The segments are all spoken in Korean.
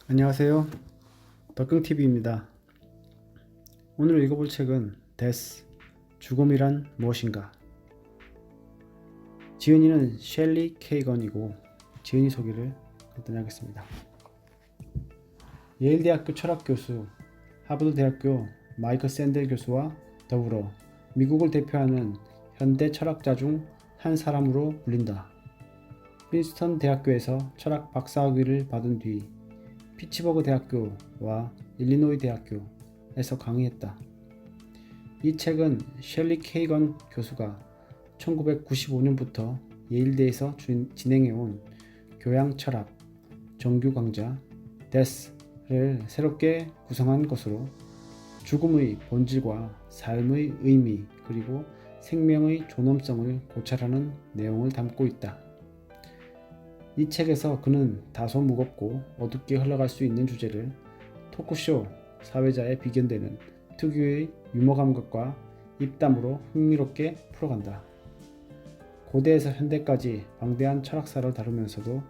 안녕하세요. 덕경TV입니다. 오늘 읽어볼 책은 데스, 죽음이란 무엇인가. 지은이는 셸리 케이건이고 지은이 소개를 간단히 하겠습니다. 예일대학교 철학교수, 하버드대학교 마이클 샌델 교수와 더불어 미국을 대표하는 현대 철학자 중 한 사람으로 불린다. 프린스턴 대학교에서 철학 박사학위를 받은 뒤 피츠버그 대학교와 일리노이 대학교에서 강의했다. 이 책은 셸리 케이건 교수가 1995년부터 예일대에서 진행해온 교양 철학 정규 강좌 데스를 새롭게 구성한 것으로 죽음의 본질과 삶의 의미 그리고 생명의 존엄성을 고찰하는 내용을 담고 있다. 이 책에서 그는 다소 무겁고 어둡게 흘러갈 수 있는 주제를 토크쇼 사회자에 비견되는 특유의 유머 감각과 입담으로 흥미롭게 풀어간다. 고대에서 현대까지 방대한 철학사를 다루면서도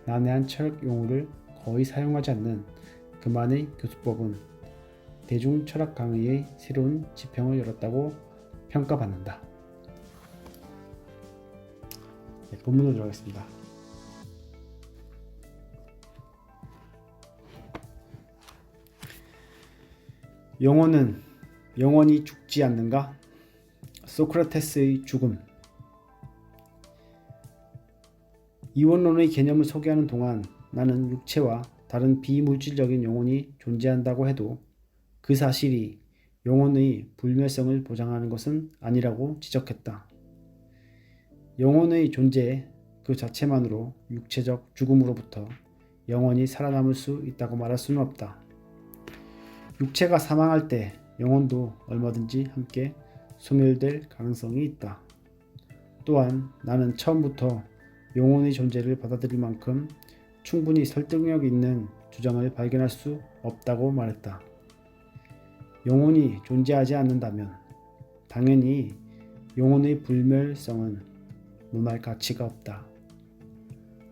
난해한 철학 용어를 거의 사용하지 않는 그만의 교수법은 대중 철학 강의의 새로운 지평을 열었다고 평가받는다. 본문으로 들어가겠습니다. 영혼은 영원히 죽지 않는가? 소크라테스의 죽음. 이원론의 개념을 소개하는 동안 나는 육체와 다른 비물질적인 영혼이 존재한다고 해도 그 사실이 영혼의 불멸성을 보장하는 것은 아니라고 지적했다. 영혼의 존재 그 자체만으로 육체적 죽음으로부터 영원히 살아남을 수 있다고 말할 수는 없다. 육체가 사망할 때 영혼도 얼마든지 함께 소멸될 가능성이 있다. 또한 나는 처음부터 영혼의 존재를 받아들일 만큼 충분히 설득력 있는 주장을 발견할 수 없다고 말했다. 영혼이 존재하지 않는다면 당연히 영혼의 불멸성은 논할 가치가 없다.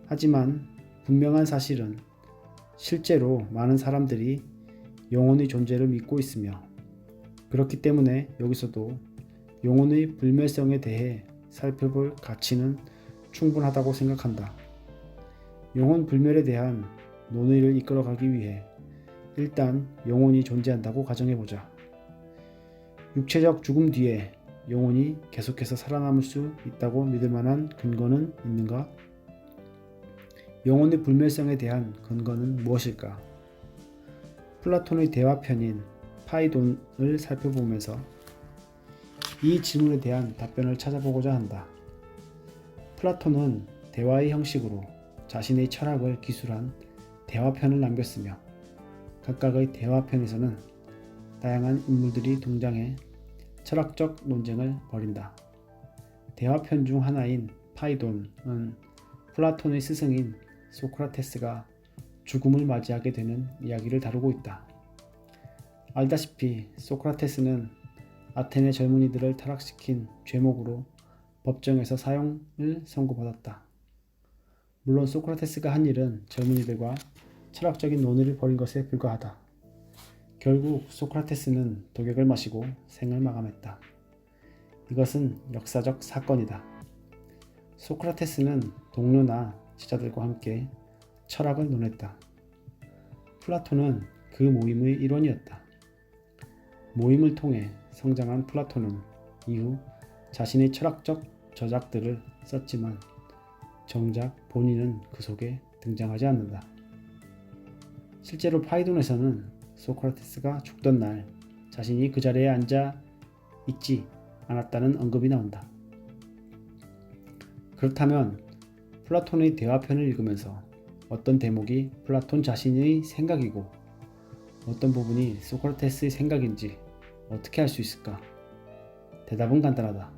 하지만 분명한 사실은 실제로 많은 사람들이 영혼의 존재를 믿고 있으며 그렇기 때문에 여기서도 영혼의 불멸성에 대해 살펴볼 가치는 충분하다고 생각한다. 영혼 불멸에 대한 논의를 이끌어가기 위해 일단 영혼이 존재한다고 가정해보자. 육체적 죽음 뒤에 영혼이 계속해서 살아남을 수 있다고 믿을 만한 근거는 있는가? 영혼의 불멸성에 대한 근거는 무엇일까? 플라톤의 대화편인 파이돈을 살펴보면서 이 질문에 대한 답변을 찾아보고자 한다. 플라톤은 대화의 형식으로 자신의 철학을 기술한 대화편을 남겼으며 각각의 대화편에서는 다양한 인물들이 등장해 철학적 논쟁을 벌인다. 대화편 중 하나인 파이돈은 플라톤의 스승인 소크라테스가 죽음을 맞이하게 되는 이야기를 다루고 있다. 알다시피 소크라테스는 아테네 젊은이들을 타락시킨 죄목으로 법정에서 사형을 선고받았다. 물론 소크라테스가 한 일은 젊은이들과 철학적인 논의를 벌인 것에 불과하다. 결국 소크라테스는 독약을 마시고 생을 마감했다. 이것은 역사적 사건이다. 소크라테스는 동료나 제자들과 함께 철학을 논했다. 플라톤은 그 모임의 일원이었다. 모임을 통해 성장한 플라톤은 이후 자신의 철학적 저작들을 썼지만 정작 본인은 그 속에 등장하지 않는다. 실제로 파이돈에서는 소크라테스가 죽던 날 자신이 그 자리에 앉아 있지 않았다는 언급이 나온다. 그렇다면 플라톤의 대화편을 읽으면서 어떤 대목이 플라톤 자신의 생각이고 어떤 부분이 소크라테스의 생각인지 어떻게 알 수 있을까? 대답은 간단하다.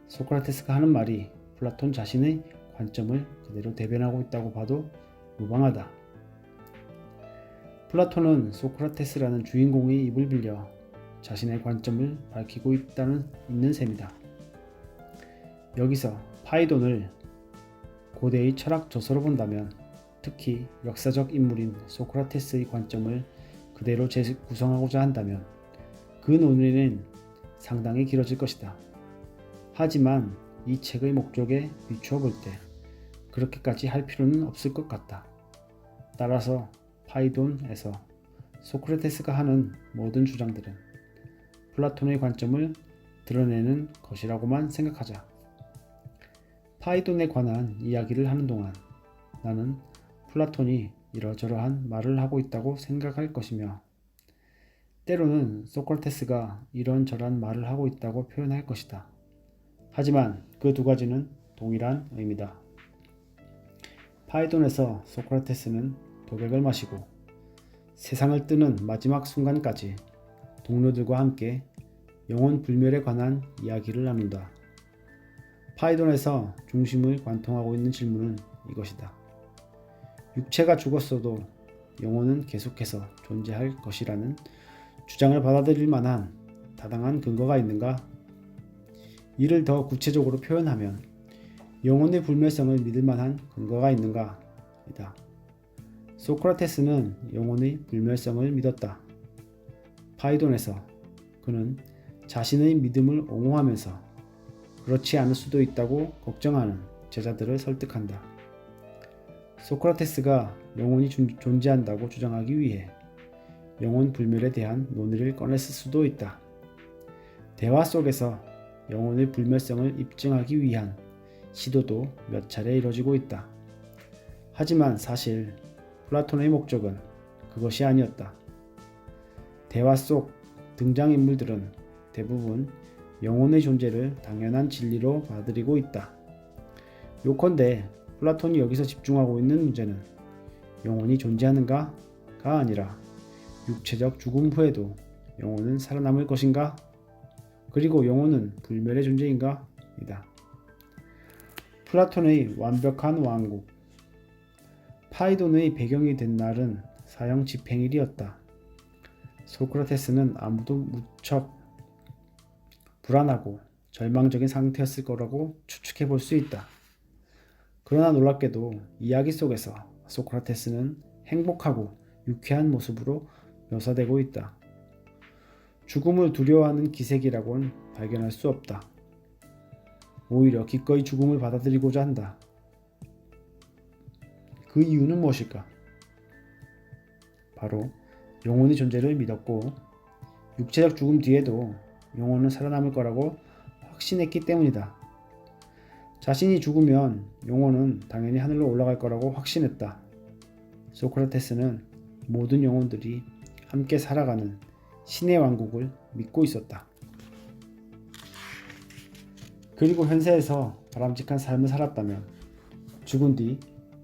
소크라테스가 하는 말이 플라톤 자신의 관점을 그대로 대변하고 있다고 봐도 무방하다. 플라톤은 소크라테스라는 주인공의 입을 빌려 자신의 관점을 밝히고 있는 셈이다. 여기서 파이돈을 고대의 철학 저서로 본다면 특히 역사적 인물인 소크라테스의 관점을 그대로 재구성하고자 한다면 그 논의는 상당히 길어질 것이다. 하지만 이 책의 목적에 비추어 볼 때 그렇게까지 할 필요는 없을 것 같다. 따라서 파이돈에서 소크라테스가 하는 모든 주장들은 플라톤의 관점을 드러내는 것이라고만 생각하자. 파이돈에 관한 이야기를 하는 동안 나는 플라톤이 이러저러한 말을 하고 있다고 생각할 것이며 때로는 소크라테스가 이런저런 말을 하고 있다고 표현할 것이다. 하지만 그 두 가지는 동일한 의미다. 파이돈에서 소크라테스는 독약을 마시고 세상을 뜨는 마지막 순간까지 동료들과 함께 영혼 불멸에 관한 이야기를 나눈다. 파이돈에서 중심을 관통하고 있는 질문은 이것이다. 육체가 죽었어도 영혼은 계속해서 존재할 것이라는 주장을 받아들일 만한 타당한 근거가 있는가? 이를 더 구체적으로 표현하면 영혼의 불멸성을 믿을 만한 근거가 있는가? 이다. 소크라테스는 영혼의 불멸성을 믿었다. 파이돈에서 그는 자신의 믿음을 옹호하면서 그렇지 않을 수도 있다고 걱정하는 제자들을 설득한다. 소크라테스가 영혼이 존재한다고 주장하기 위해 영혼 불멸에 대한 논의를 꺼냈을 수도 있다. 대화 속에서 영혼의 불멸성을 입증하기 위한 시도도 몇 차례 이뤄지고 있다. 하지만 사실 플라톤의 목적은 그것이 아니었다. 대화 속 등장인물들은 대부분 영혼의 존재를 당연한 진리로 받아들이고 있다. 요컨대 플라톤이 여기서 집중하고 있는 문제는 영혼이 존재하는가가 아니라 육체적 죽음 후에도 영혼은 살아남을 것인가? 그리고 영혼은 불멸의 존재인가? 이다. 플라톤의 완벽한 왕국. 파이돈의 배경이 된 날은 사형 집행일이었다. 소크라테스는 아무도 무척 불안하고 절망적인 상태였을 거라고 추측해 볼 수 있다. 그러나 놀랍게도 이야기 속에서 소크라테스는 행복하고 유쾌한 모습으로 묘사되고 있다. 죽음을 두려워하는 기색이라고는 발견할 수 없다. 오히려 기꺼이 죽음을 받아들이고자 한다. 그 이유는 무엇일까? 바로 영혼의 존재를 믿었고 육체적 죽음 뒤에도 영혼은 살아남을 거라고 확신했기 때문이다. 자신이 죽으면 영혼은 당연히 하늘로 올라갈 거라고 확신했다. 소크라테스는 모든 영혼들이 함께 살아가는 신의 왕국을 믿고 있었다. 그리고 현세에서 바람직한 삶을 살았다면 죽은 뒤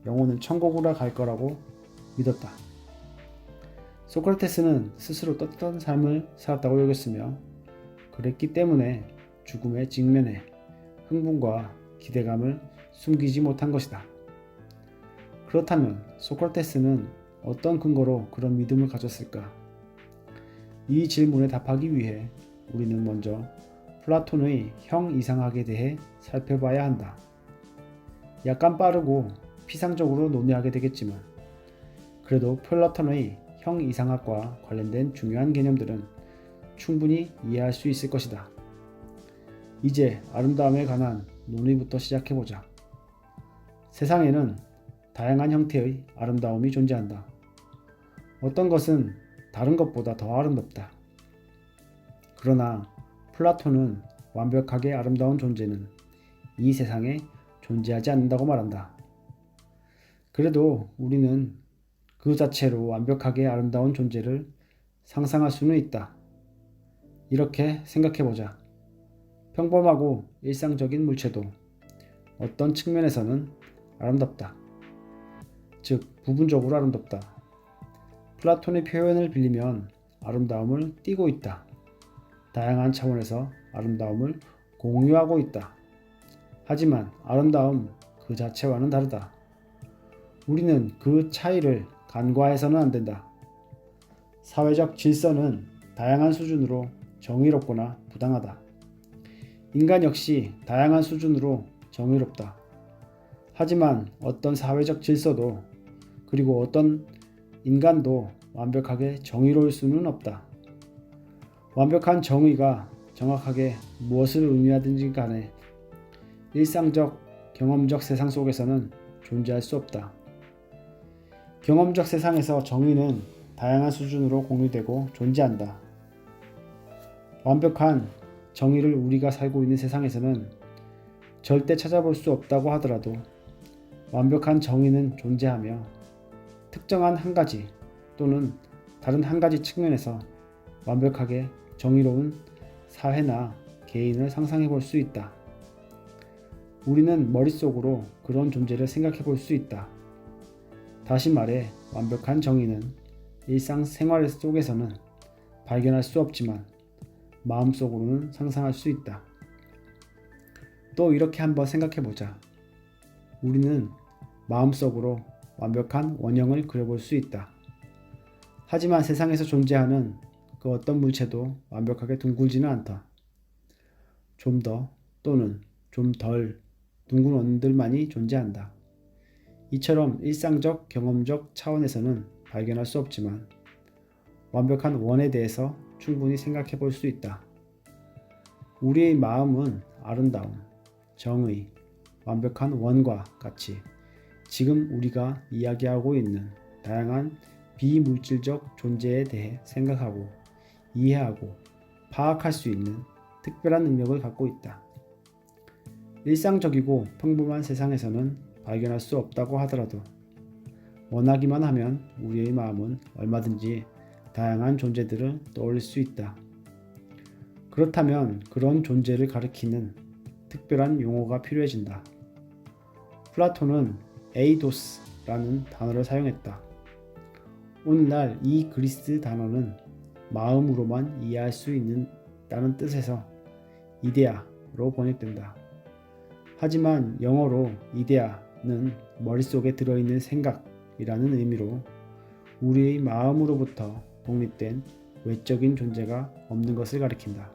영혼은 천국으로 갈 거라고 믿었다. 소크라테스는 스스로 떳떳한 삶을 살았다고 여겼으며 그랬기 때문에 죽음에 직면해 흥분과 기대감을 숨기지 못한 것이다. 그렇다면 소크라테스는 어떤 근거로 그런 믿음을 가졌을까? 이 질문에 답하기 위해 우리는 먼저 플라톤의 형이상학에 대해 살펴봐야 한다. 약간 빠르고 피상적으로 논의하게 되겠지만 그래도 플라톤의 형이상학과 관련된 중요한 개념들은 충분히 이해할 수 있을 것이다. 이제 아름다움에 관한 논의부터 시작해보자. 세상에는 다양한 형태의 아름다움이 존재한다. 어떤 것은 다른 것보다 더 아름답다. 그러나 플라톤은 완벽하게 아름다운 존재는 이 세상에 존재하지 않는다고 말한다. 그래도 우리는 그 자체로 완벽하게 아름다운 존재를 상상할 수는 있다. 이렇게 생각해보자. 평범하고 일상적인 물체도 어떤 측면에서는 아름답다. 즉, 부분적으로 아름답다. 플라톤의 표현을 빌리면 아름다움을 띠고 있다. 다양한 차원에서 아름다움을 공유하고 있다. 하지만 아름다움 그 자체와는 다르다. 우리는 그 차이를 간과해서는 안 된다. 사회적 질서는 다양한 수준으로 정의롭거나 부당하다. 인간 역시 다양한 수준으로 정의롭다. 하지만 어떤 사회적 질서도 그리고 어떤 인간도 완벽하게 정의로울 수는 없다. 완벽한 정의가 정확하게 무엇을 의미하든지 간에 일상적, 경험적 세상 속에서는 존재할 수 없다. 경험적 세상에서 정의는 다양한 수준으로 공유되고 존재한다. 완벽한 정의를 우리가 살고 있는 세상에서는 절대 찾아볼 수 없다고 하더라도 완벽한 정의는 존재하며 특정한 한 가지 또는 다른 한 가지 측면에서 완벽하게 정의로운 사회나 개인을 상상해 볼 수 있다. 우리는 머릿속으로 그런 존재를 생각해 볼 수 있다. 다시 말해 완벽한 정의는 일상생활 속에서는 발견할 수 없지만 마음속으로는 상상할 수 있다. 또 이렇게 한번 생각해 보자. 우리는 마음속으로 완벽한 원형을 그려볼 수 있다. 하지만 세상에서 존재하는 그 어떤 물체도 완벽하게 둥글지는 않다. 좀 더 또는 좀 덜 둥근 원들만이 존재한다. 이처럼 일상적, 경험적 차원에서는 발견할 수 없지만 완벽한 원에 대해서 충분히 생각해 볼 수 있다. 우리의 마음은 아름다움, 정의, 완벽한 원과 같이 지금 우리가 이야기하고 있는 다양한 비물질적 존재에 대해 생각하고 이해하고 파악할 수 있는 특별한 능력을 갖고 있다. 일상적이고 평범한 세상에서는 발견할 수 없다고 하더라도 원하기만 하면 우리의 마음은 얼마든지 다양한 존재들을 떠올릴 수 있다. 그렇다면 그런 존재를 가리키는 특별한 용어가 필요해진다. 플라톤은 에이도스라는 단어를 사용했다. 오늘날 이 그리스 단어는 마음으로만 이해할 수 있다는 뜻에서 이데아로 번역된다. 하지만 영어로 이데아는 머릿속에 들어있는 생각이라는 의미로 우리의 마음으로부터 독립된 외적인 존재가 없는 것을 가리킨다.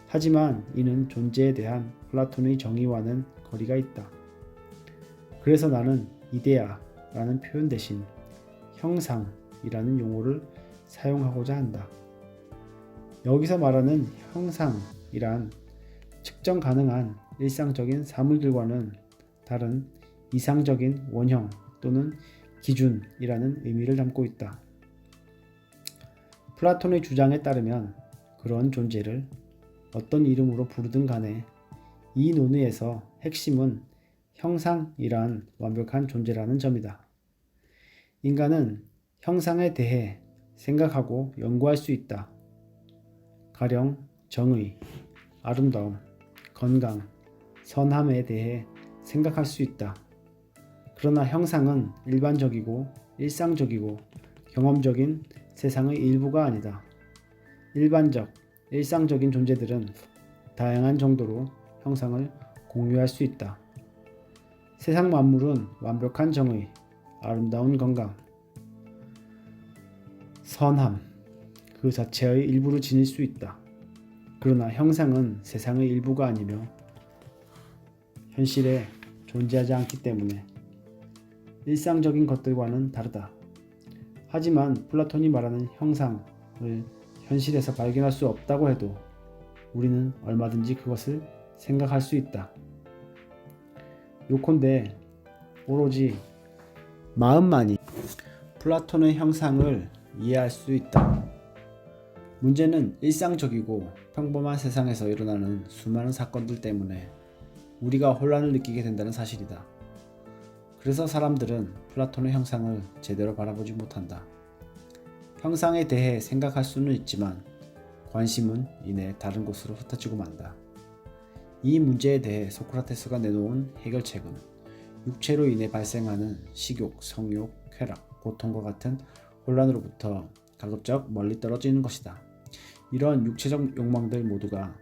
하지만 이는 존재에 대한 플라톤의 정의와는 거리가 있다. 그래서 나는 이데아라는 표현 대신 형상이라는 용어를 사용하고자 한다. 여기서 말하는 형상이란 측정 가능한 일상적인 사물들과는 다른 이상적인 원형 또는 기준이라는 의미를 담고 있다. 플라톤의 주장에 따르면 그런 존재를 어떤 이름으로 부르든 간에 이 논의에서 핵심은 형상이란 완벽한 존재라는 점이다. 인간은 형상에 대해 생각하고 연구할 수 있다. 가령 정의, 아름다움, 건강, 선함에 대해 생각할 수 있다. 그러나 형상은 일반적이고 일상적이고 경험적인 세상의 일부가 아니다. 일반적, 일상적인 존재들은 다양한 정도로 형상을 공유할 수 있다. 세상 만물은 완벽한 정의, 아름다운 건강, 선함, 그 자체의 일부를 지닐 수 있다. 그러나 형상은 세상의 일부가 아니며 현실에 존재하지 않기 때문에 일상적인 것들과는 다르다. 하지만 플라톤이 말하는 형상을 현실에서 발견할 수 없다고 해도 우리는 얼마든지 그것을 생각할 수 있다. 요컨대 오로지 마음만이 플라톤의 형상을 이해할 수 있다. 문제는 일상적이고 평범한 세상에서 일어나는 수많은 사건들 때문에 우리가 혼란을 느끼게 된다는 사실이다. 그래서 사람들은 플라톤의 형상을 제대로 바라보지 못한다. 형상에 대해 생각할 수는 있지만 관심은 이내 다른 곳으로 흩어지고 만다. 이 문제에 대해 소크라테스가 내놓은 해결책은 육체로 인해 발생하는 식욕, 성욕, 쾌락, 고통과 같은 혼란으로부터 가급적 멀리 떨어지는 것이다. 이러한 육체적 욕망들 모두가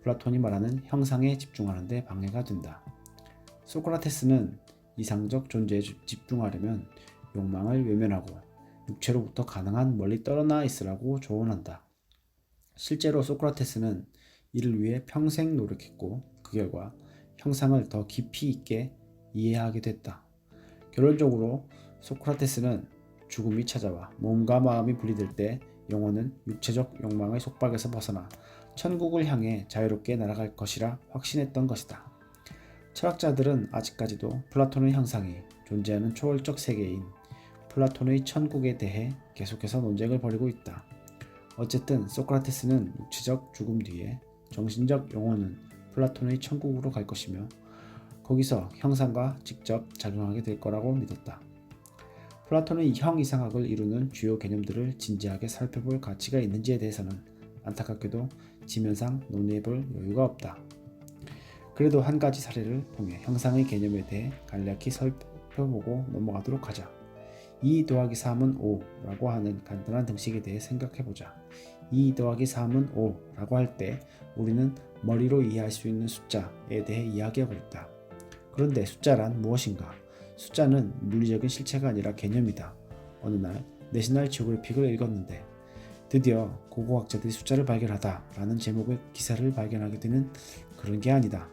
플라톤이 말하는 형상에 집중하는 데 방해가 된다. 소크라테스는 이상적 존재에 집중하려면 욕망을 외면하고 육체로부터 가능한 멀리 떨어나 있으라고 조언한다. 실제로 소크라테스는 이를 위해 평생 노력했고 그 결과 형상을 더 깊이 있게 이해하게 됐다. 결론적으로 소크라테스는 죽음이 찾아와 몸과 마음이 분리될 때 영혼은 육체적 욕망의 속박에서 벗어나 천국을 향해 자유롭게 날아갈 것이라 확신했던 것이다. 철학자들은 아직까지도 플라톤의 형상이 존재하는 초월적 세계인 플라톤의 천국에 대해 계속해서 논쟁을 벌이고 있다. 어쨌든 소크라테스는 육체적 죽음 뒤에 정신적 영혼은 플라톤의 천국으로 갈 것이며 거기서 형상과 직접 작용하게 될 거라고 믿었다. 플라톤의 형이상학을 이루는 주요 개념들을 진지하게 살펴볼 가치가 있는지에 대해서는 안타깝게도 지면상 논의해볼 여유가 없다. 그래도 한 가지 사례를 통해 형상의 개념에 대해 간략히 살펴보고 넘어가도록 하자. 2 더하기 3은 5라고 하는 간단한 등식에 대해 생각해보자. 2 더하기 3은 5라고 할 때 우리는 머리로 이해할 수 있는 숫자에 대해 이야기하고 있다. 그런데 숫자란 무엇인가? 숫자는 물리적인 실체가 아니라 개념이다. 어느 날 내셔널 지오그래픽을 읽었는데 드디어 고고학자들이 숫자를 발견하다 라는 제목의 기사를 발견하게 되는 그런 게 아니다.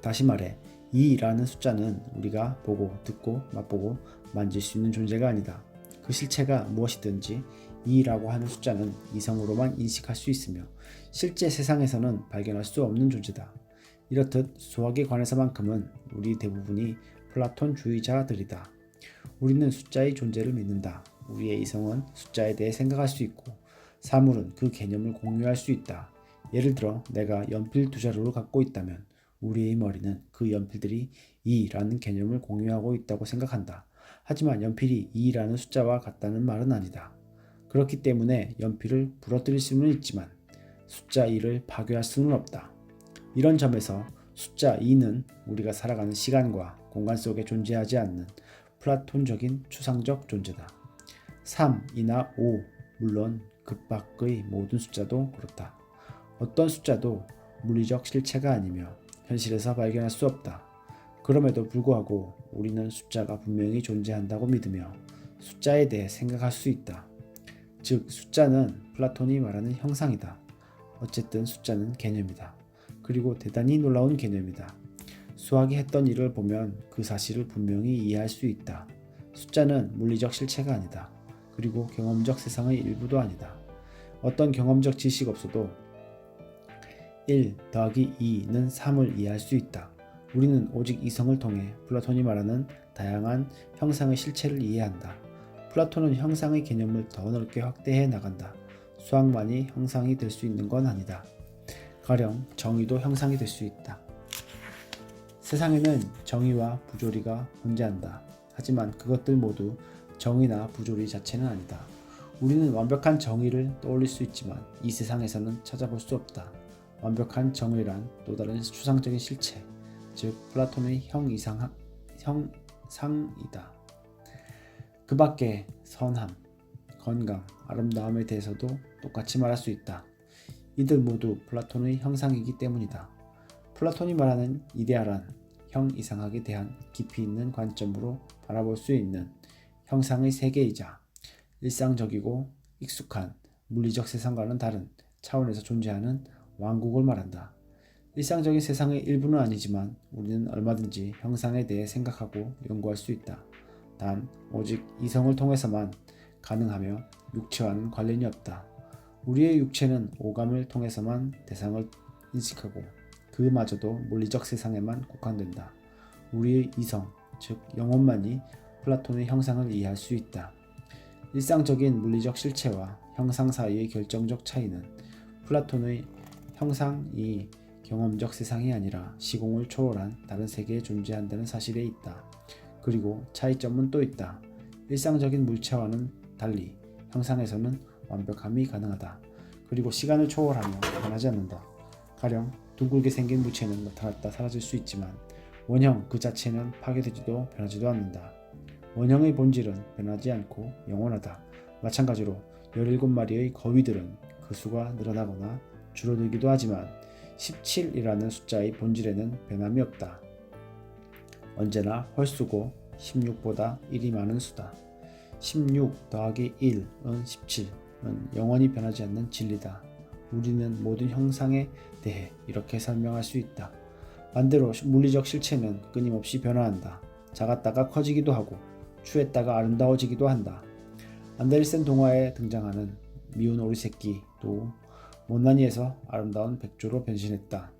다시 말해 2라는 숫자는 우리가 보고 듣고 맛보고 만질 수 있는 존재가 아니다. 그 실체가 무엇이든지 2라고 하는 숫자는 이성으로만 인식할 수 있으며 실제 세상에서는 발견할 수 없는 존재다. 이렇듯 수학에 관해서만큼은 우리 대부분이 플라톤주의자들이다. 우리는 숫자의 존재를 믿는다. 우리의 이성은 숫자에 대해 생각할 수 있고 사물은 그 개념을 공유할 수 있다. 예를 들어 내가 연필 2자루를 갖고 있다면 우리의 머리는 그 연필들이 2라는 개념을 공유하고 있다고 생각한다. 하지만 연필이 2라는 숫자와 같다는 말은 아니다. 그렇기 때문에 연필을 부러뜨릴 수는 있지만 숫자 2를 파괴할 수는 없다. 이런 점에서 숫자 2는 우리가 살아가는 시간과 공간 속에 존재하지 않는 플라톤적인 추상적 존재다. 3이나 5, 물론 그 밖의 모든 숫자도 그렇다. 어떤 숫자도 물리적 실체가 아니며 현실에서 발견할 수 없다. 그럼에도 불구하고 우리는 숫자가 분명히 존재한다고 믿으며 숫자에 대해 생각할 수 있다. 즉 숫자는 플라톤이 말하는 형상이다. 어쨌든 숫자는 개념이다. 그리고 대단히 놀라운 개념이다. 수학이 했던 일을 보면 그 사실을 분명히 이해할 수 있다. 숫자는 물리적 실체가 아니다. 그리고 경험적 세상의 일부도 아니다. 어떤 경험적 지식 없어도 1 더하기 2는 3을 이해할 수 있다. 우리는 오직 이성을 통해 플라톤이 말하는 다양한 형상의 실체를 이해한다. 플라톤은 형상의 개념을 더 넓게 확대해 나간다. 수학만이 형상이 될 수 있는 건 아니다. 가령 정의도 형상이 될 수 있다. 세상에는 정의와 부조리가 존재한다. 하지만 그것들 모두 정의나 부조리 자체는 아니다. 우리는 완벽한 정의를 떠올릴 수 있지만 이 세상에서는 찾아볼 수 없다. 완벽한 정의란 또 다른 추상적인 실체, 즉 플라톤의 형상이다. 그 밖에 선함, 건강, 아름다움에 대해서도 똑같이 말할 수 있다. 이들 모두 플라톤의 형상이기 때문이다. 플라톤이 말하는 이데아란 형이상학에 대한 깊이 있는 관점으로 바라볼 수 있는 형상의 세계이자 일상적이고 익숙한 물리적 세상과는 다른 차원에서 존재하는 왕국을 말한다. 일상적인 세상의 일부는 아니지만 우리는 얼마든지 형상에 대해 생각하고 연구할 수 있다. 단 오직 이성을 통해서만 가능하며 육체와는 관련이 없다. 우리의 육체는 오감을 통해서만 대상을 인식하고 그마저도 물리적 세상에만 국한된다. 우리의 이성, 즉 영혼만이 플라톤의 형상을 이해할 수 있다. 일상적인 물리적 실체와 형상 사이의 결정적 차이는 플라톤의 형상이 경험적 세상이 아니라 시공을 초월한 다른 세계에 존재한다는 사실에 있다. 그리고 차이점은 또 있다. 일상적인 물체와는 달리 형상에서는 완벽함이 가능하다. 그리고 시간을 초월하며 변하지 않는다. 가령 둥글게 생긴 물체는 나타났다 사라질 수 있지만 원형 그 자체는 파괴되지도 변하지도 않는다. 원형의 본질은 변하지 않고 영원하다. 마찬가지로 17마리의 거위들은 그 수가 늘어나거나 줄어들기도 하지만 17이라는 숫자의 본질에는 변함이 없다. 언제나 홀수고 16보다 1이 많은 수다. 16 더하기 1은 17은 영원히 변하지 않는 진리다. 우리는 모든 형상에 대해 이렇게 설명할 수 있다. 반대로 물리적 실체는 끊임없이 변화한다. 작았다가 커지기도 하고 추했다가 아름다워지기도 한다. 안데르센 동화에 등장하는 미운 오리새끼도 못난이에서 아름다운 백조로 변신했다.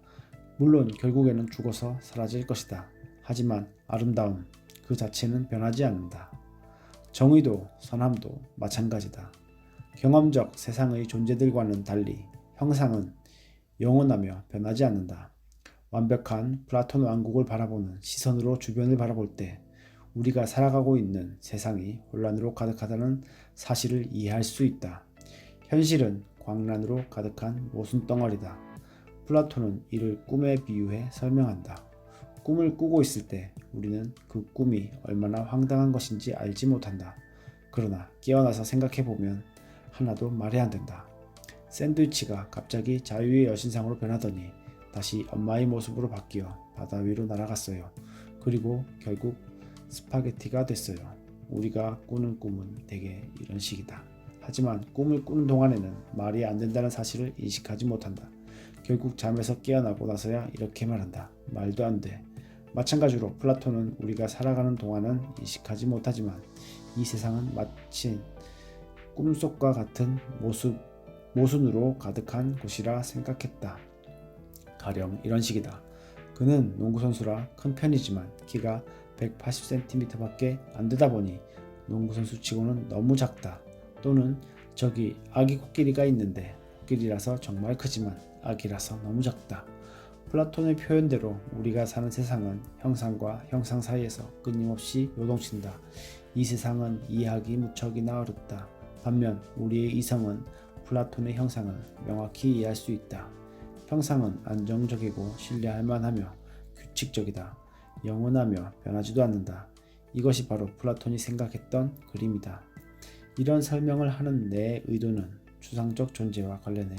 물론 결국에는 죽어서 사라질 것이다. 하지만 아름다움 그 자체는 변하지 않는다. 정의도 선함도 마찬가지다. 경험적 세상의 존재들과는 달리 형상은 영원하며 변하지 않는다. 완벽한 플라톤 왕국을 바라보는 시선으로 주변을 바라볼 때 우리가 살아가고 있는 세상이 혼란으로 가득하다는 사실을 이해할 수 있다. 현실은 광란으로 가득한 모순덩어리다. 플라톤은 이를 꿈에 비유해 설명한다. 꿈을 꾸고 있을 때 우리는 그 꿈이 얼마나 황당한 것인지 알지 못한다. 그러나 깨어나서 생각해보면 하나도 말이 안 된다. 샌드위치가 갑자기 자유의 여신상으로 변하더니 다시 엄마의 모습으로 바뀌어 바다 위로 날아갔어요. 그리고 결국 스파게티가 됐어요. 우리가 꾸는 꿈은 대개 이런 식이다. 하지만 꿈을 꾸는 동안에는 말이 안 된다는 사실을 인식하지 못한다. 결국 잠에서 깨어나고 나서야 이렇게 말한다. 말도 안 돼. 마찬가지로 플라톤은 우리가 살아가는 동안은 인식하지 못하지만 이 세상은 마치 꿈속과 같은 모순으로 가득한 곳이라 생각했다. 가령 이런 식이다. 그는 농구선수라 큰 편이지만 키가 180cm 밖에 안 되다 보니 농구선수 치고는 너무 작다. 또는 저기 아기 코끼리가 있는데 코끼리라서 정말 크지만 아기라서 너무 작다. 플라톤의 표현대로 우리가 사는 세상은 형상과 형상 사이에서 끊임없이 요동친다. 이 세상은 이해하기 무척이나 어렵다. 반면 우리의 이성은 플라톤의 형상을 명확히 이해할 수 있다. 형상은 안정적이고 신뢰할 만하며 규칙적이다. 영원하며 변하지도 않는다. 이것이 바로 플라톤이 생각했던 그림이다. 이런 설명을 하는 내 의도는 추상적 존재와 관련해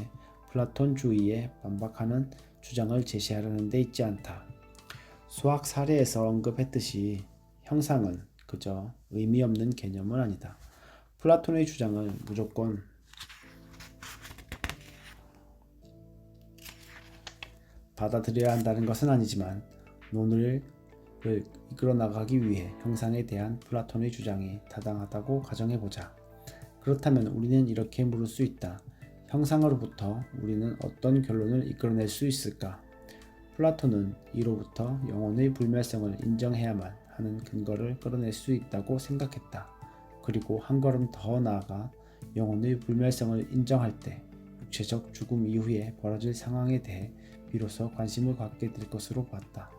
플라톤주의에 반박하는 주장을 제시하려는 데 있지 않다. 수학 사례에서 언급했듯이 형상은 그저 의미 없는 개념은 아니다. 플라톤의 주장을 무조건 받아들여야 한다는 것은 아니지만 논의를 이끌어 나가기 위해 형상에 대한 플라톤의 주장이 타당하다고 가정해보자. 그렇다면 우리는 이렇게 물을 수 있다. 형상으로부터 우리는 어떤 결론을 이끌어낼 수 있을까? 플라톤은 이로부터 영혼의 불멸성을 인정해야만 하는 근거를 끌어낼 수 있다고 생각했다. 그리고 한 걸음 더 나아가 영혼의 불멸성을 인정할 때 육체적 죽음 이후에 벌어질 상황에 대해 비로소 관심을 갖게 될 것으로 봤다.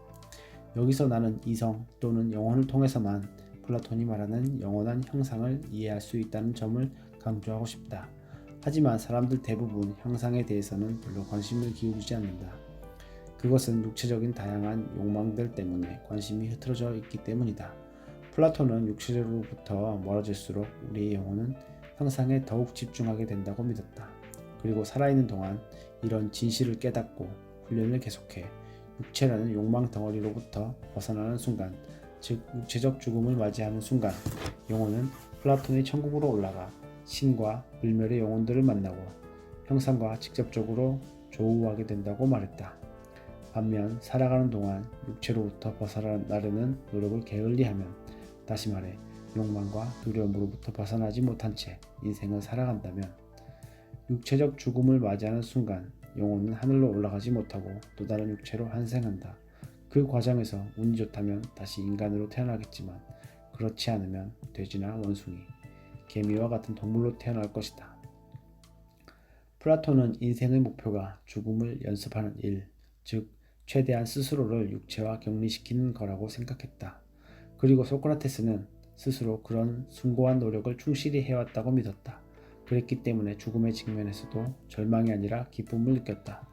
여기서 나는 이성 또는 영혼을 통해서만 플라톤이 말하는 영원한 형상을 이해할 수 있다는 점을 강조하고 싶다. 하지만 사람들 대부분 형상에 대해서는 별로 관심을 기울이지 않는다. 그것은 육체적인 다양한 욕망들 때문에 관심이 흐트러져 있기 때문이다. 플라톤은 육체로부터 멀어질수록 우리의 영혼은 형상에 더욱 집중하게 된다고 믿었다. 그리고 살아있는 동안 이런 진실을 깨닫고 훈련을 계속해 육체라는 욕망 덩어리로부터 벗어나는 순간, 즉 육체적 죽음을 맞이하는 순간 영혼은 플라톤의 천국으로 올라가 신과 불멸의 영혼들을 만나고 형상과 직접적으로 조우하게 된다고 말했다. 반면 살아가는 동안 육체로부터 벗어나려는 노력을 게을리하면, 다시 말해 욕망과 두려움으로부터 벗어나지 못한 채 인생을 살아간다면 육체적 죽음을 맞이하는 순간 영혼은 하늘로 올라가지 못하고 또 다른 육체로 환생한다. 그 과정에서 운이 좋다면 다시 인간으로 태어나겠지만 그렇지 않으면 돼지나 원숭이, 개미와 같은 동물로 태어날 것이다. 플라톤은 인생의 목표가 죽음을 연습하는 일, 즉 최대한 스스로를 육체와 격리시키는 거라고 생각했다. 그리고 소크라테스는 스스로 그런 숭고한 노력을 충실히 해왔다고 믿었다. 그랬기 때문에 죽음의 직면에서도 절망이 아니라 기쁨을 느꼈다.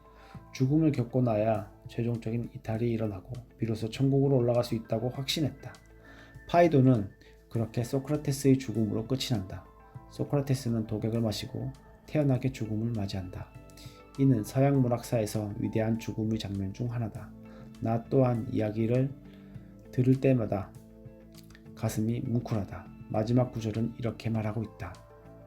죽음을 겪고 나야 최종적인 이탈이 일어나고 비로소 천국으로 올라갈 수 있다고 확신했다. 파이도는 그렇게 소크라테스의 죽음으로 끝이 난다. 소크라테스는 독약을 마시고 태연하게 죽음을 맞이한다. 이는 서양 문학사에서 위대한 죽음의 장면 중 하나다. 나 또한 이야기를 들을 때마다 가슴이 뭉클하다. 마지막 구절은 이렇게 말하고 있다.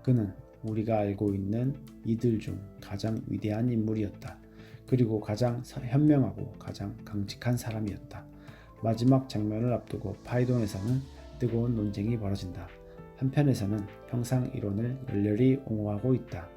그는 우리가 알고 있는 이들 중 가장 위대한 인물이었다. 그리고 가장 현명하고 가장 강직한 사람이었다. 마지막 장면을 앞두고 파이돈에서는 뜨거운 논쟁이 벌어진다. 한편에서는 형상 이론을 열렬히 옹호하고 있다.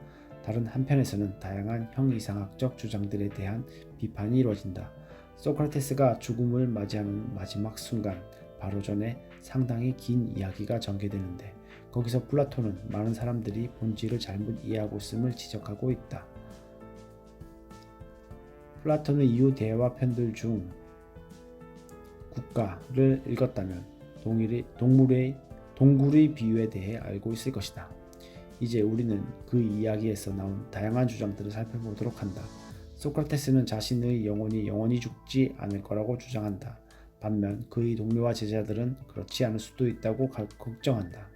다른 한편에서는 다양한 형이상학적 주장들에 대한 비판이 이루어진다. 소크라테스가 죽음을 맞이하는 마지막 순간 바로 전에 상당히 긴 이야기가 전개되는데 거기서 플라톤은 많은 사람들이 본질을 잘못 이해하고 있음을 지적하고 있다. 플라톤의 이후 대화 편들 중 국가를 읽었다면 동굴의 비유에 대해 알고 있을 것이다. 이제 우리는 그 이야기에서 나온 다양한 주장들을 살펴보도록 한다. 소크라테스는 자신의 영혼이 죽지 않을 거라고 주장한다. 반면 그의 동료와 제자들은 그렇지 않을 수도 있다고 걱정한다.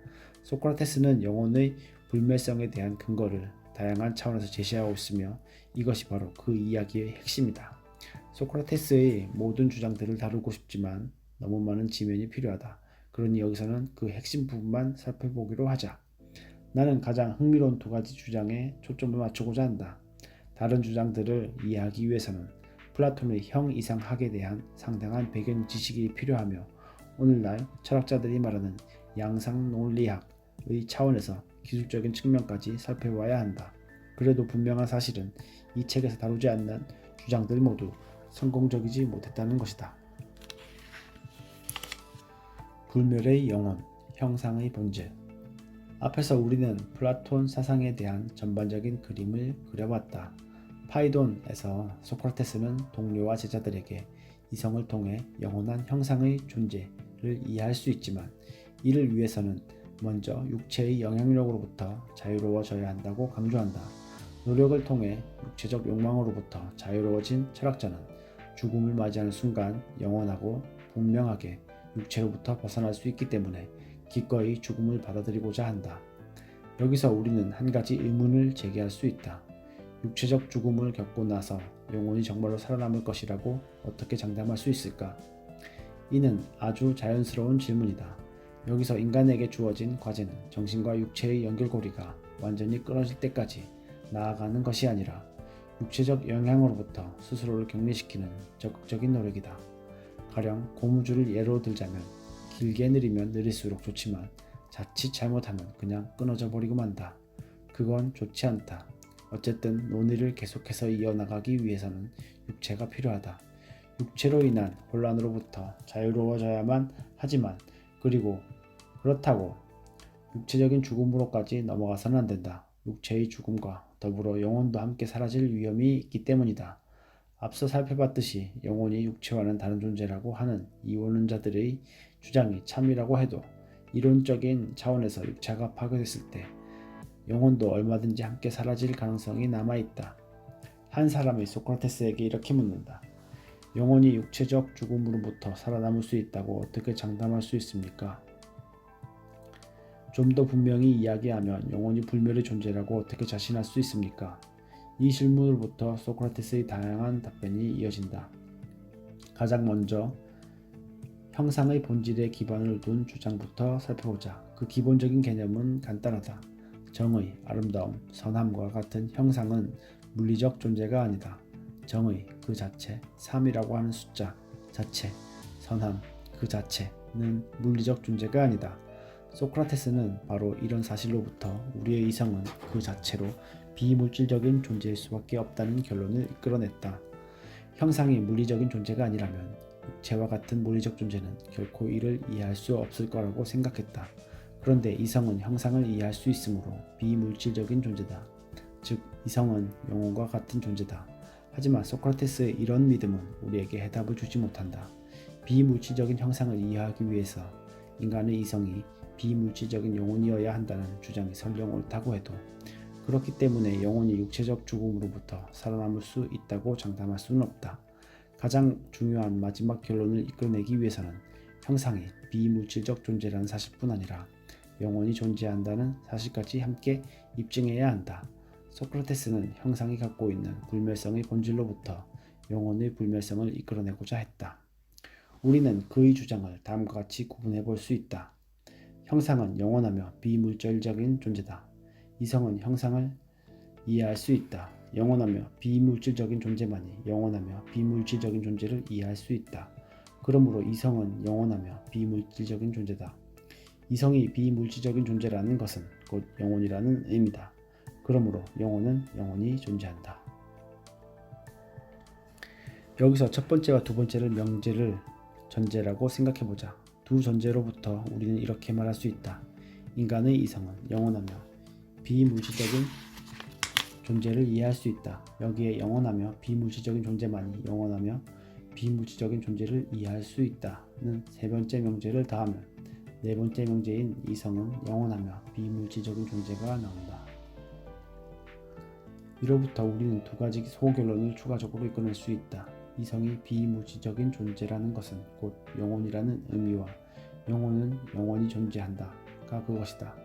소크라테스는 영혼의 불멸성에 대한 근거를 다양한 차원에서 제시하고 있으며 이것이 바로 그 이야기의 핵심이다. 소크라테스의 모든 주장들을 다루고 싶지만 너무 많은 지면이 필요하다. 그러니 여기서는 그 핵심 부분만 살펴보기로 하자. 나는 가장 흥미로운 두 가지 주장에 초점을 맞추고자 한다. 다른 주장들을 이해하기 위해서는 플라톤의 형이상학에 대한 상당한 배경 지식이 필요하며 오늘날 철학자들이 말하는 양상논리학의 차원에서 기술적인 측면까지 살펴봐야 한다. 그래도 분명한 사실은 이 책에서 다루지 않는 주장들 모두 성공적이지 못했다는 것이다. 불멸의 영혼, 형상의 본질. 앞에서 우리는 플라톤 사상에 대한 전반적인 그림을 그려봤다. 파이돈에서 소크라테스는 동료와 제자들에게 이성을 통해 영원한 형상의 존재를 이해할 수 있지만 이를 위해서는 먼저 육체의 영향력으로부터 자유로워져야 한다고 강조한다. 노력을 통해 육체적 욕망으로부터 자유로워진 철학자는 죽음을 맞이하는 순간 영원하고 분명하게 육체로부터 벗어날 수 있기 때문에 기꺼이 죽음을 받아들이고자 한다. 여기서 우리는 한 가지 의문을 제기할 수 있다. 육체적 죽음을 겪고 나서 영혼이 정말로 살아남을 것이라고 어떻게 장담할 수 있을까? 이는 아주 자연스러운 질문이다. 여기서 인간에게 주어진 과제는 정신과 육체의 연결고리가 완전히 끊어질 때까지 나아가는 것이 아니라 육체적 영향으로부터 스스로를 격리시키는 적극적인 노력이다. 가령 고무줄을 예로 들자면 길게 느리면 느릴수록 좋지만 자칫 잘못하면 그냥 끊어져 버리고 만다. 그건 좋지 않다. 어쨌든 논의를 계속해서 이어나가기 위해서는 육체가 필요하다. 육체로 인한 혼란으로부터 자유로워져야만 하지만 그렇다고 육체적인 죽음으로까지 넘어가서는 안 된다. 육체의 죽음과 더불어 영혼도 함께 사라질 위험이 있기 때문이다. 앞서 살펴봤듯이 영혼이 육체와는 다른 존재라고 하는 이원론자들의 주장이 참이라고 해도 이론적인 차원에서 육체가 파괴됐을 때 영혼도 얼마든지 함께 사라질 가능성이 남아있다. 한 사람이 소크라테스에게 이렇게 묻는다. 영혼이 육체적 죽음으로부터 살아남을 수 있다고 어떻게 장담할 수 있습니까? 좀 더 분명히 이야기하면 영혼이 불멸의 존재라고 어떻게 자신할 수 있습니까? 이 질문으로부터 소크라테스의 다양한 답변이 이어진다. 가장 먼저 형상의 본질에 기반을 둔 주장부터 살펴보자. 그 기본적인 개념은 간단하다. 정의, 아름다움, 선함과 같은 형상은 물리적 존재가 아니다. 정의 그 자체, 3이라고 하는 숫자 자체, 선함 그 자체는 물리적 존재가 아니다. 소크라테스는 바로 이런 사실로부터 우리의 이성은 그 자체로 비물질적인 존재일 수밖에 없다는 결론을 이끌어냈다. 형상이 물리적인 존재가 아니라면 육체와 같은 물리적 존재는 결코 이를 이해할 수 없을 거라고 생각했다. 그런데 이성은 형상을 이해할 수 있으므로 비물질적인 존재다. 즉 이성은 영혼과 같은 존재다. 하지만 소크라테스의 이런 믿음은 우리에게 해답을 주지 못한다. 비물질적인 형상을 이해하기 위해서 인간의 이성이 비물질적인 영혼이어야 한다는 주장이 설령 옳다고 해도 그렇기 때문에 영혼이 육체적 죽음으로부터 살아남을 수 있다고 장담할 수는 없다. 가장 중요한 마지막 결론을 이끌어내기 위해서는 형상이 비물질적 존재라는 사실뿐 아니라 영혼이 존재한다는 사실까지 함께 입증해야 한다. 소크라테스는 형상이 갖고 있는 불멸성의 본질로부터 영혼의 불멸성을 이끌어내고자 했다. 우리는 그의 주장을 다음과 같이 구분해 볼 수 있다. 형상은 영원하며 비물질적인 존재다. 이성은 형상을 이해할 수 있다. 영원하며 비물질적인 존재만이 영원하며 비물질적인 존재를 이해할 수 있다. 그러므로 이성은 영원하며 비물질적인 존재다. 이성이 비물질적인 존재라는 것은 곧 영혼이라는 의미다. 그러므로 영혼은 영원히 존재한다. 여기서 첫 번째와 두 번째를 명제를 전제라고 생각해보자. 두 전제로부터 우리는 이렇게 말할 수 있다. 인간의 이성은 영원하며 비물질적인 존재를 이해할 수 있다. 여기에 영원하며 비물질적인 존재만이 영원하며 비물질적인 존재를 이해할 수 있다는 세 번째 명제를 더하면 네 번째 명제인 이성은 영원하며 비물질적인 존재가 나온다. 이로부터 우리는 두 가지 소결론을 추가적으로 이끌어낼 수 있다. 이성이 비물질적인 존재라는 것은 곧 영혼이라는 의미와 영혼은 영원히 존재한다가 그것이다.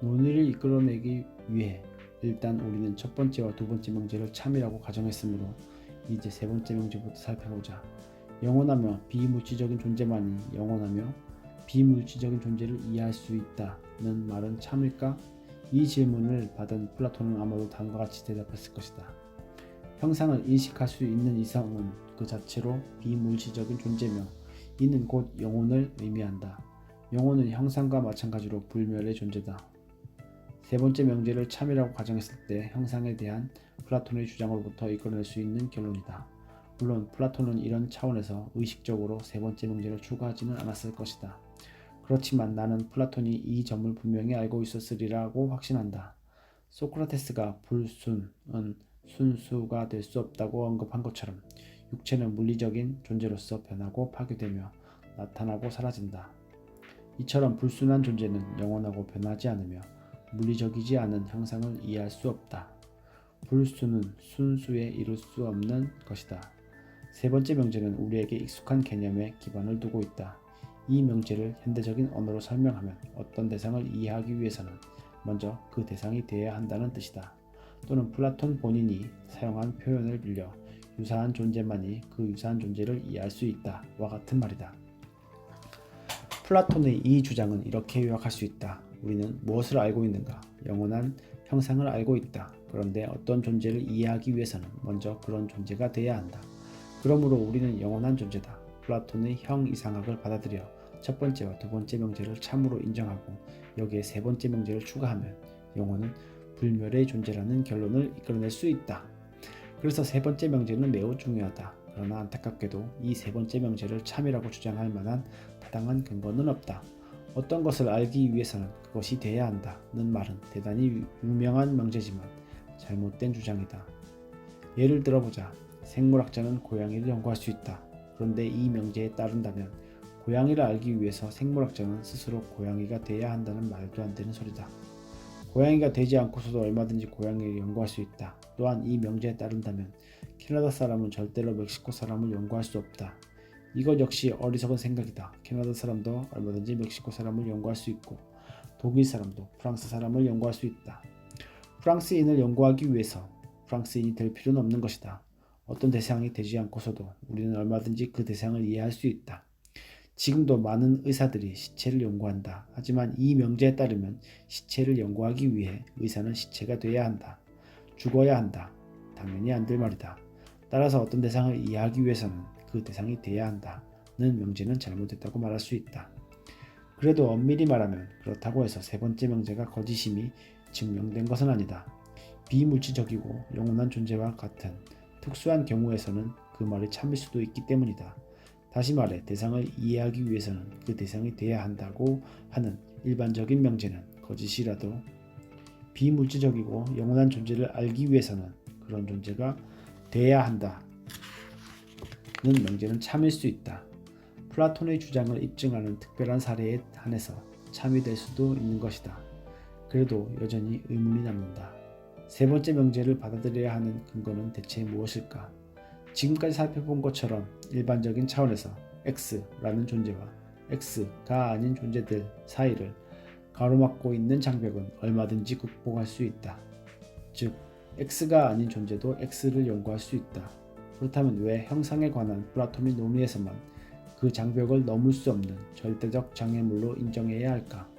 논의를 이끌어내기 위해 일단 우리는 첫 번째와 두 번째 명제를 참이라고 가정했으므로 이제 세 번째 명제부터 살펴보자. 영원하며 비물질적인 존재만이 영원하며 비물질적인 존재를 이해할 수 있다는 말은 참일까? 이 질문을 받은 플라톤은 아마도 다음과 같이 대답했을 것이다. 형상을 인식할 수 있는 이성은 그 자체로 비물질적인 존재며 이는 곧 영혼을 의미한다. 영혼은 형상과 마찬가지로 불멸의 존재다. 세 번째 명제를 참이라고 가정했을 때 형상에 대한 플라톤의 주장으로부터 이끌어낼 수 있는 결론이다. 물론 플라톤은 이런 차원에서 의식적으로 세 번째 명제를 추가하지는 않았을 것이다. 그렇지만 나는 플라톤이 이 점을 분명히 알고 있었으리라고 확신한다. 소크라테스가 불순은 순수가 될 수 없다고 언급한 것처럼 육체는 물리적인 존재로서 변하고 파괴되며 나타나고 사라진다. 이처럼 불순한 존재는 영원하고 변하지 않으며 물리적이지 않은 형상을 이해할 수 없다. 불순은 순수에 이룰 수 없는 것이다. 세 번째 명제는 우리에게 익숙한 개념에 기반을 두고 있다. 이 명제를 현대적인 언어로 설명하면 어떤 대상을 이해하기 위해서는 먼저 그 대상이 되어야 한다는 뜻이다. 또는 플라톤 본인이 사용한 표현을 빌려 유사한 존재만이 그 유사한 존재를 이해할 수 있다와 같은 말이다. 플라톤의 이 주장은 이렇게 요약할 수 있다. 우리는 무엇을 알고 있는가? 영원한 형상을 알고 있다. 그런데 어떤 존재를 이해하기 위해서는 먼저 그런 존재가 되어야 한다. 그러므로 우리는 영원한 존재다. 플라톤의 형이상학을 받아들여 첫 번째와 두 번째 명제를 참으로 인정하고 여기에 세 번째 명제를 추가하면 영혼은 불멸의 존재라는 결론을 이끌어낼 수 있다. 그래서 세 번째 명제는 매우 중요하다. 그러나 안타깝게도 이 세 번째 명제를 참이라고 주장할 만한 타당한 근거는 없다. 어떤 것을 알기 위해서는 그것이 돼야 한다는 말은 대단히 유명한 명제지만 잘못된 주장이다. 예를 들어보자. 생물학자는 고양이를 연구할 수 있다. 그런데 이 명제에 따른다면 고양이를 알기 위해서 생물학자는 스스로 고양이가 돼야 한다는 말도 안 되는 소리다. 고양이가 되지 않고서도 얼마든지 고양이를 연구할 수 있다. 또한 이 명제에 따른다면 캐나다 사람은 절대로 멕시코 사람을 연구할 수 없다. 이것 역시 어리석은 생각이다. 캐나다 사람도 얼마든지 멕시코 사람을 연구할 수 있고 독일 사람도 프랑스 사람을 연구할 수 있다. 프랑스인을 연구하기 위해서 프랑스인이 될 필요는 없는 것이다. 어떤 대상이 되지 않고서도 우리는 얼마든지 그 대상을 이해할 수 있다. 지금도 많은 의사들이 시체를 연구한다. 하지만 이 명제에 따르면 시체를 연구하기 위해 의사는 시체가 돼야 한다. 죽어야 한다. 당연히 안 될 말이다. 따라서 어떤 대상을 이해하기 위해서는 그 대상이 돼야 한다는 명제는 잘못됐다고 말할 수 있다. 그래도 엄밀히 말하면 그렇다고 해서 세 번째 명제가 거짓임이 증명된 것은 아니다. 비물질적이고 영원한 존재와 같은 특수한 경우에서는 그 말이 참일 수도 있기 때문이다. 다시 말해 대상을 이해하기 위해서는 그 대상이 돼야 한다고 하는 일반적인 명제는 거짓이라도 비물질적이고 영원한 존재를 알기 위해서는 그런 존재가 돼야 한다는 명제는 참일 수 있다. 플라톤의 주장을 입증하는 특별한 사례에 한해서 참이 될 수도 있는 것이다. 그래도 여전히 의문이 남는다. 세 번째 명제를 받아들여야 하는 근거는 대체 무엇일까? 지금까지 살펴본 것처럼 일반적인 차원에서 X라는 존재와 X가 아닌 존재들 사이를 가로막고 있는 장벽은 얼마든지 극복할 수 있다. 즉, X가 아닌 존재도 X를 연구할 수 있다. 그렇다면 왜 형상에 관한 플라톤의 논의에서만 그 장벽을 넘을 수 없는 절대적 장애물로 인정해야 할까?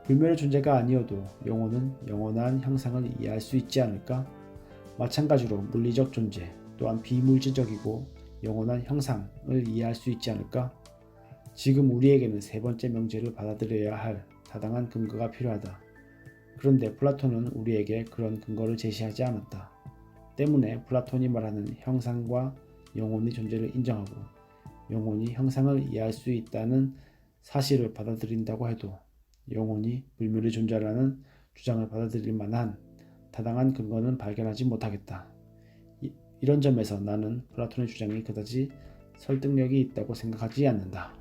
불멸의 존재가 아니어도 영혼은 영원한 형상을 이해할 수 있지 않을까? 마찬가지로 물리적 존재 또한 비물질적이고 영원한 형상을 이해할 수 있지 않을까? 지금 우리에게는 세 번째 명제를 받아들여야 할 타당한 근거가 필요하다. 그런데 플라톤은 우리에게 그런 근거를 제시하지 않았다. 때문에 플라톤이 말하는 형상과 영혼의 존재를 인정하고 영혼이 형상을 이해할 수 있다는 사실을 받아들인다고 해도 영혼이 불멸의 존재라는 주장을 받아들일 만한 타당한 근거는 발견하지 못하겠다. 이런 점에서 나는 플라톤의 주장이 그다지 설득력이 있다고 생각하지 않는다.